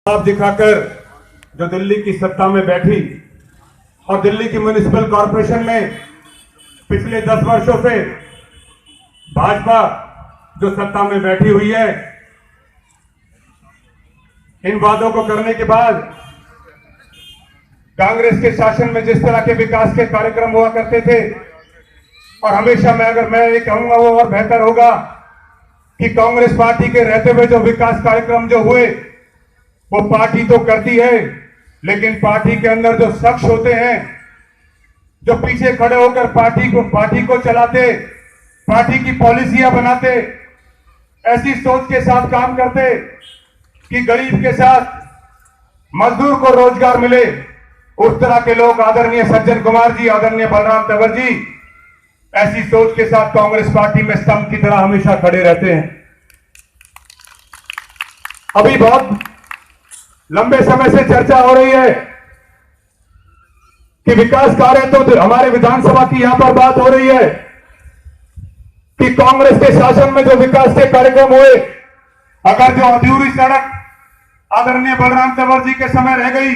आप दिखाकर जो दिल्ली की सत्ता में बैठी और दिल्ली की म्युनिसिपल कॉरपोरेशन में पिछले 10 वर्षों से भाजपा जो सत्ता में बैठी हुई है, इन वादों को करने के बाद कांग्रेस के शासन में जिस तरह के विकास के कार्यक्रम हुआ करते थे, और हमेशा मैं ये कहूंगा वो और बेहतर होगा कि कांग्रेस पार्टी के रहते हुए जो विकास कार्यक्रम जो हुए वो पार्टी तो करती है, लेकिन पार्टी के अंदर जो शख्स होते हैं जो पीछे खड़े होकर पार्टी को चलाते, पार्टी की पॉलिसियां बनाते, ऐसी सोच के साथ काम करते कि गरीब के साथ मजदूर को रोजगार मिले, उस तरह के लोग आदरणीय सज्जन कुमार जी, आदरणीय बलराम तंवर जी ऐसी सोच के साथ कांग्रेस पार्टी में स्तंभ की तरह हमेशा खड़े रहते हैं। अभी बहुत लंबे समय से चर्चा हो रही है कि विकास कार्य, तो हमारे विधानसभा की यहां पर बात हो रही है कि कांग्रेस के शासन में जो विकास के कार्यक्रम हुए, अगर जो अधूरी सड़क आदरणीय बलराम तंवर जी के समय रह गई,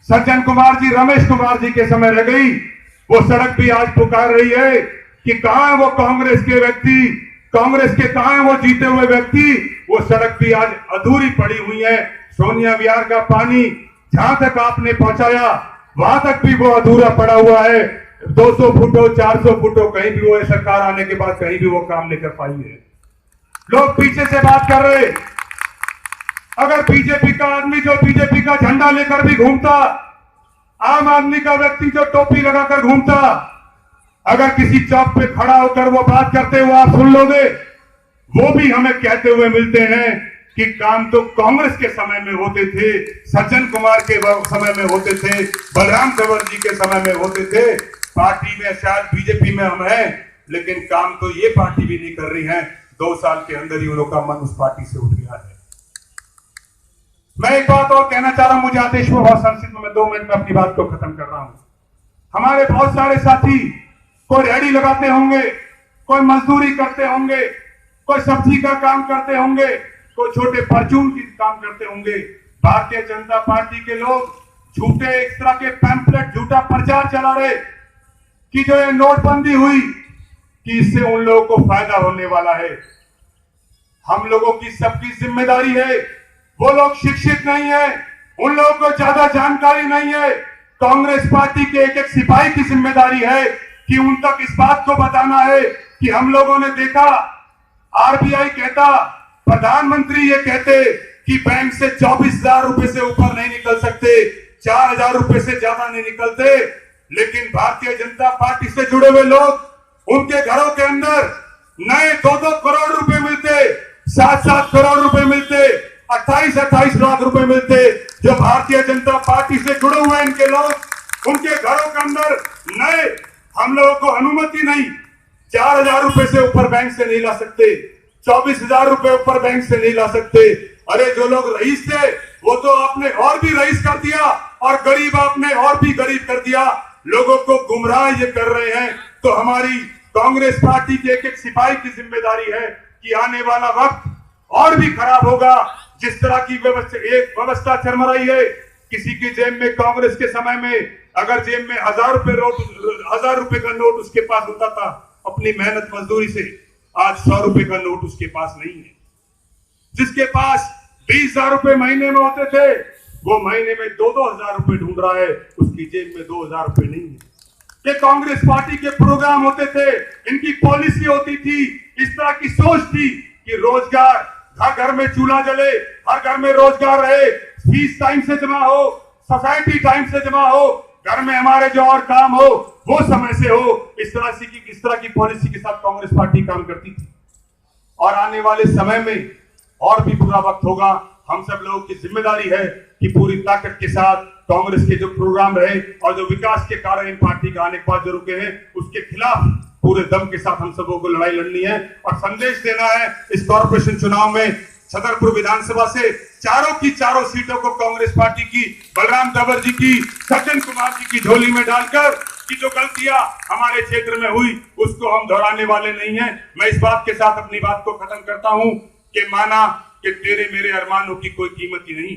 सज्जन कुमार जी, रमेश कुमार जी के समय रह गई, वो सड़क भी आज पुकार रही है कि कहां है वो कांग्रेस के व्यक्ति, कांग्रेस के कहां है वो जीते हुए व्यक्ति। वो सड़क भी आज अधूरी पड़ी हुई है। सोनिया विहार का पानी जहां तक आपने पहुंचाया वहां तक भी वो अधूरा पड़ा हुआ है। 200 फुटो 400 फुटो कहीं भी वो सरकार आने के बाद कहीं भी वो काम नहीं कर पाई है। लोग पीछे से बात कर रहे, अगर बीजेपी का आदमी जो बीजेपी का झंडा लेकर भी घूमता, आम आदमी का व्यक्ति जो टोपी लगाकर घूमता, अगर किसी चौक पे खड़ा होकर वो बात करते हुए आप सुन लोगे, वो भी हमें कहते हुए मिलते हैं कि काम तो कांग्रेस के समय में होते थे, सज्जन कुमार के समय में होते थे, बलराम तंवर जी के समय में होते थे। पार्टी में शायद बीजेपी में हम हैं, लेकिन काम तो ये पार्टी भी नहीं कर रही है। 2 साल के अंदर ही उन लोगों का मन उस पार्टी से उठ गया है। मैं एक बात और कहना चाह रहा हूं, मुझे आदेश में बहुत संक्षिप्त में 2 मिनट में अपनी बात को खत्म कर रहा हूं। हमारे बहुत सारे साथी कोई रेहड़ी लगाते होंगे, कोई मजदूरी करते होंगे, कोई सब्जी का काम करते होंगे, कोई छोटे परचून की काम करते होंगे। भारतीय जनता पार्टी के लोग झूठे इस तरह के पैम्पलेट, झूठा प्रचार चला रहे कि जो ये नोटबंदी हुई कि इससे उन लोगों को फायदा होने वाला है। हम लोगों की सबकी जिम्मेदारी है, वो लोग शिक्षित नहीं है, उन लोगों को ज्यादा जानकारी नहीं है। कांग्रेस पार्टी के एक एक सिपाही की जिम्मेदारी है कि उन तक इस बात को बताना है कि हम लोगों ने देखा, आरबीआई कहता, प्रधानमंत्री ये कहते कि बैंक से 24,000 रुपए से ऊपर नहीं निकल सकते, 4,000 रुपए से ज्यादा नहीं निकलते, लेकिन भारतीय जनता पार्टी से जुड़े हुए लोग, उनके घरों के अंदर नए 2-2 करोड़ रुपए मिलते, 7-7 करोड़ रुपए मिलते, 28-28 लाख रुपए मिलते। जो भारतीय जनता पार्टी से जुड़े हुए इनके लोग, उनके घरों के अंदर नए, हम लोगों को अनुमति नहीं, 4,000 रुपए से ऊपर बैंक से नहीं ला सकते, 24,000 रुपए ऊपर बैंक से नहीं ला सकते। अरे जो लोग रईस थे वो तो आपने और भी रईस कर दिया, और गरीब आपने और भी गरीब कर दिया। लोगों को गुमराह ये कर रहे हैं। तो हमारी कांग्रेस पार्टी के एक एक सिपाही की जिम्मेदारी है कि आने वाला वक्त और भी खराब होगा। जिस तरह की व्यवस्था चरमराई है, किसी की जेब में कांग्रेस के समय में अगर जेब में 1,000 रुपए का नोट उसके पास होता था अपनी मेहनत मजदूरी से, आज 100 रुपए का नोट उसके पास नहीं है। जिसके पास 20,000 रुपए महीने में होते थे, वो महीने में 2-2 हजार रुपए ढूंढ रहा है, उसकी जेब में 2,000 रुपए नहीं है। ये कांग्रेस पार्टी के प्रोग्राम होते थे, इनकी पॉलिसी होती थी, इस तरह की सोच थी कि रोजगार, हर घर में चूल्हा जले, हर घर में रोजगार रहे, फीस टाइम से जमा हो, सोसाइटी टाइम से जमा हो, घर में हमारे जो और काम हो वो समय से हो। इस तरह की पॉलिसी के साथ कांग्रेस पार्टी काम करती थी। और आने वाले समय में और भी बुरा वक्त होगा। हम सब लोगों की जिम्मेदारी है कि पूरी ताकत के साथ कांग्रेस के जो प्रोग्राम रहे और जो विकास के कार्य इन पार्टी का आने के बाद जो रुके हैं, उसके खिलाफ पूरे दम के साथ हम सबों को लड़ाई लड़नी है और संदेश देना है। इस कॉर्पोरेशन चुनाव में छतरपुर विधानसभा से चारों की चारों सीटों को कांग्रेस पार्टी की, बलराम तंवर जी की, सज्जन कुमार जी की झोली में डालकर कि जो गलतियां हमारे क्षेत्र में हुई उसको हम दोहराने वाले नहीं हैं। मैं इस बात के साथ अपनी बात को खत्म करता हूं कि माना कि तेरे मेरे अरमानों की कोई कीमत ही नहीं,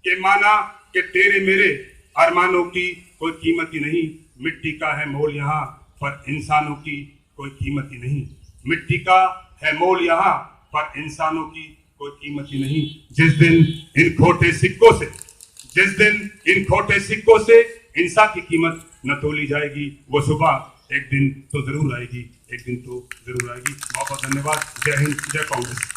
कि माना कि तेरे मेरे अरमानों की कोई कीमत ही नहीं, मिट्टी का है मोल यहाँ पर इंसानों की कोई कीमत ही नहीं, मिट्टी का है मोल यहाँ पर इंसानों की कोई कीमत ही नहीं। जिस दिन इन खोटे सिक्कों से इंसान की कीमत न तोली जाएगी, वो सुबह एक दिन तो जरूर आएगी, एक दिन तो जरूर आएगी। बहुत बहुत धन्यवाद। जय हिंद, जय कांग्रेस।